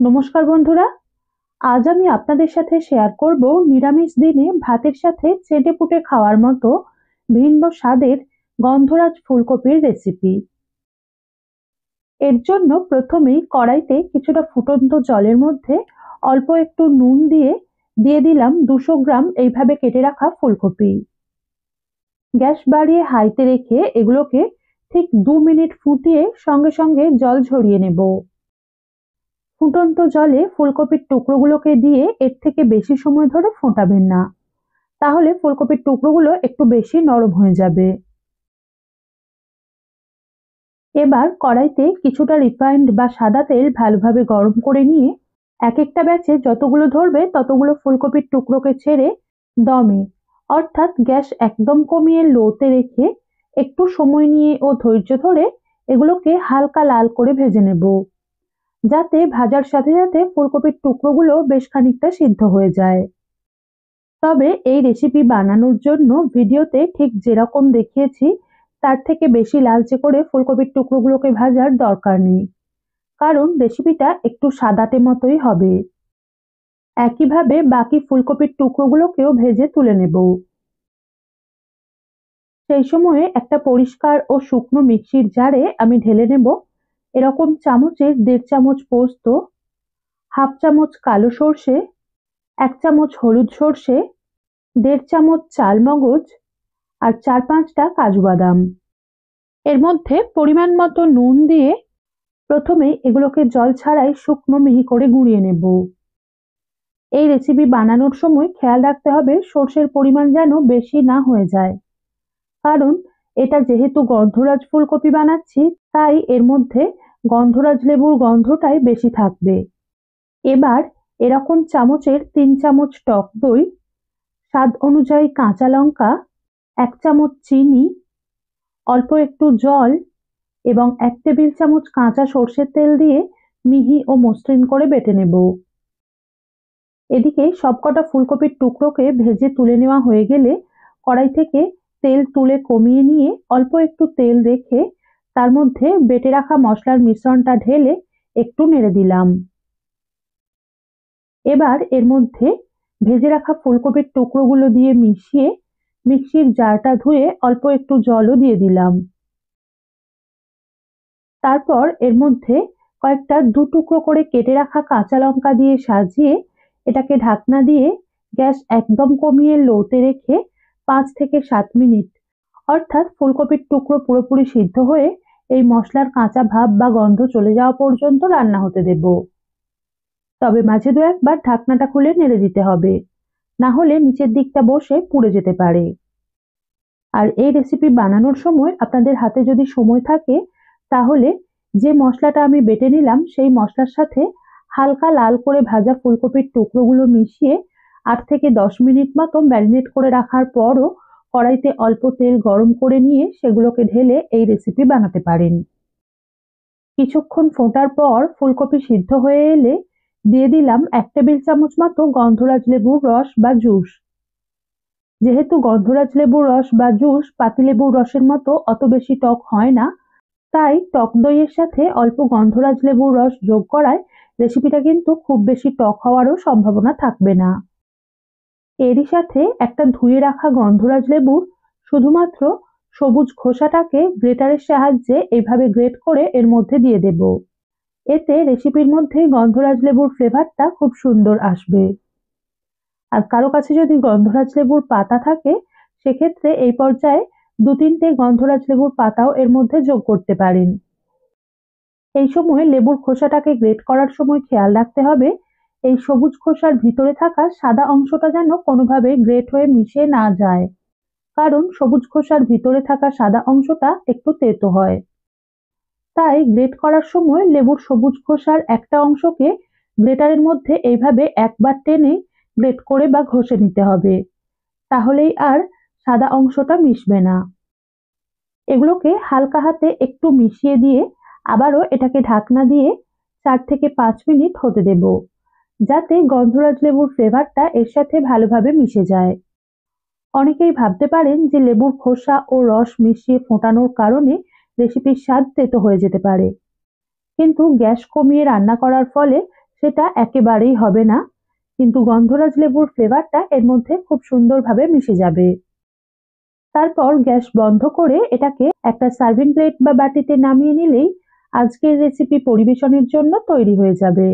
নমস্কার বন্ধুরা, আজ আমি আপনাদের সাথে শেয়ার করব নিরামিষ দিনে ভাতের সাথে চেটেপুটে খাওয়ার মতো ভিন্ন স্বাদের গন্ধরাজ ফুলকপির রেসিপি। এর জন্য প্রথমেই কড়াইতে কিছুটা ফুটন্ত জলের মধ্যে অল্প একটু নুন দিয়ে দিলাম 200 গ্রাম এইভাবে কেটে রাখা ফুলকপি। গ্যাস বাড়িয়ে হাইতে রেখে এগুলোকে ঠিক 2 মিনিট ফুটিয়ে সঙ্গে সঙ্গে জল ঝরিয়ে নেব। ফুটন্ত জলে ফুলকপির টুকরোগুলোকে দিয়ে এর থেকে বেশি সময় ধরে ফোটাবেন না, তাহলে ফুলকপির টুকরোগুলো একটু বেশি নরম হয়ে যাবে। এবার কড়াইতে কিছুটা রিফাইন্ড বা সাদা তেল ভালোভাবে গরম করে নিয়ে এক একটা ব্যাচে যতগুলো ধরবে ততগুলো ফুলকপির টুকরোকে ছেড়ে দমে, অর্থাৎ গ্যাস একদম কমিয়ে লোতে রেখে একটু সময় নিয়ে ও ধৈর্য ধরে এগুলোকে হালকা লাল করে ভেজে নেব, যাতে ভাজার সাথে সাথে ফুলকপির টুকরোগুলো বেশ খানিকটা সিদ্ধ হয়ে যায়। তবে এই রেসিপি বানানোর জন্য ভিডিওতে ঠিক যেরকম দেখিয়েছি তার থেকে বেশি লালচে করে ফুলকপির টুকরোগুলোকে ভাজার দরকার নেই, কারণ রেসিপিটা একটু সাদাটে মতোই হবে। একইভাবে বাকি ফুলকপির টুকরোগুলোকেও ভেজে তুলে নেব। সেই সময়ে একটা পরিষ্কার ও শুকনো মিক্সির জারে আমি ঢেলে নেব এরকম চামচের 1.5 চামচ পোস্ত, হাফ চামচ কালো সর্ষে, 1 চামচ হলুদ সর্ষে, 1.5 চামচ চাল মগজ আর 4-5টা কাজু বাদাম। এর মধ্যে পরিমাণ মতো নুন দিয়ে প্রথমে এগুলোকে জল ছাড়াই শুকনো মিহি করে গুঁড়িয়ে নেব। এই রেসিপি বানানোর সময় খেয়াল রাখতে হবে সর্ষের পরিমাণ যেন বেশি না হয়ে যায়, কারণ এটা যেহেতু গন্ধরাজ ফুলকপি বানাচ্ছি তাই এর মধ্যে গন্ধরাজ লেবুর গন্ধটাই বেশি থাকবে। এবার এরকম চামচের 3 চামচ টক দই, স্বাদ অনুযায়ী কাঁচা লঙ্কা, 1 চামচ চিনি, অল্প একটু জল এবং 1 টেবিল চামচ কাঁচা সর্ষের তেল দিয়ে মিহি ও মসৃণ করে বেটে নেব। এদিকে সবকটা ফুলকপির টুকরোকে ভেজে তুলে নেওয়া হয়ে গেলে কড়াই থেকে তেল তুলে কমিয়ে নিয়ে অল্প একটু তেল রেখে তার মধ্যে বেটে রাখা মশলার মিশ্রণটা ঢেলে একটু নেড়ে দিলাম। এবার এর মধ্যে ভেজে রাখা ফুলকপির টুকরোগুলো দিয়ে মিশিয়ে মিক্সির জারটা ধুয়ে অল্প একটু জলও দিয়ে দিলাম। তারপর এর মধ্যে কয়েকটা 2 টুকরো করে কেটে রাখা কাঁচা লঙ্কা দিয়ে সাজিয়ে এটাকে ঢাকনা দিয়ে গ্যাস একদম কমিয়ে লোতে রেখে 5 থেকে 7 মিনিট, অর্থাৎ ফুলকপির টুকরো পুরোপুরি সিদ্ধ হয়ে এই মশলার কাঁচা ভাব বা গন্ধ চলে যাওয়া পর্যন্ত রান্না হতে দেব। তবে মাঝে 2 একবার ঢাকনাটা খুলে নেড়ে দিতে হবে, না হলে নিচের দিকটা বসে পুড়ে যেতে পারে। আর এই রেসিপি বানানোর সময় আপনাদের হাতে যদি সময় থাকে তাহলে যে মশলাটা আমি বেটে নিলাম সেই মশলার সাথে হালকা লাল করে ভাজা ফুলকপির টুকরোগুলো মিশিয়ে 8 থেকে 10 মিনিট মতো ম্যারিনেট করে রাখার পরও কড়াইতে অল্প তেল গরম করে নিয়ে সেগুলোকে ঢেলে এই রেসিপি বানাতে পারেন। কিছুক্ষণ ফোটার পর ফুলকপি সিদ্ধ হয়ে এলে দিয়ে দিলাম 1 টেবিল চামচ মতো গন্ধরাজ লেবুর রস বা জুস। যেহেতু গন্ধরাজ লেবুর রস বা জুস পাতিলেবুর রসের মতো অত বেশি টক হয় না, তাই টক দইয়ের সাথে অল্প গন্ধরাজ লেবুর রস যোগ করায় রেসিপিটা কিন্তু খুব বেশি টক হওয়ারও সম্ভাবনা থাকবে না। এরই সাথে একটা ধুয়ে রাখা গন্ধরাজ লেবুর শুধুমাত্র সবুজ খোসাটাকে গ্রেটারের সাহায্যে এইভাবে গ্রেট করে এর মধ্যে দিয়ে দেব। এতে রেসিপির মধ্যে গন্ধরাজ লেবুর ফ্লেভারটা খুব সুন্দর আসবে। আর কারো কাছে যদি গন্ধরাজ লেবুর পাতা থাকে সেক্ষেত্রে এই পর্যায়ে 2-3টে গন্ধরাজ লেবুর পাতাও এর মধ্যে যোগ করতে পারেন। এই সময় লেবুর খোসাটাকে গ্রেট করার সময় খেয়াল রাখতে হবে এই সবুজ খোসার ভিতরে থাকা সাদা অংশটা যেন কোনোভাবে গ্রেট হয়ে মিশে না যায়, কারণ সবুজ খোসার ভিতরে থাকা সাদা অংশটা একটু তেতো হয়। তাই গ্রেট করার সময় লেবুর সবুজ খোসার একটা অংশকে গ্রেটারের মধ্যে এইভাবে একবার টেনে গ্রেট করে বা ঘষে নিতে হবে, তাহলেই আর সাদা অংশটা মিশবে না। এগুলোকে হালকা হাতে একটু মিশিয়ে দিয়ে আবারও এটাকে ঢাকনা দিয়ে 4 থেকে 5 মিনিট হতে দেব, যাতে গন্ধরাজ লেবুর ফ্লেভারটা এর সাথে ভালোভাবে মিশে যায়। অনেকেই ভাবতে পারেন যে লেবুর খোসা ও রস মিশিয়ে ফোটানোর কারণে রেসিপির স্বাদ তেতো হয়ে যেতে পারে, কিন্তু গ্যাস কমিয়ে রান্না করার ফলে সেটা একেবারেই হবে না, কিন্তু গন্ধরাজ লেবুর ফ্লেভারটা এর মধ্যে খুব সুন্দরভাবে মিশে যাবে। তারপর গ্যাস বন্ধ করে এটাকে একটা সার্ভিং প্লেট বা বাটিতে নামিয়ে নিলেই আজকের রেসিপি পরিবেশনের জন্য তৈরি হয়ে যাবে।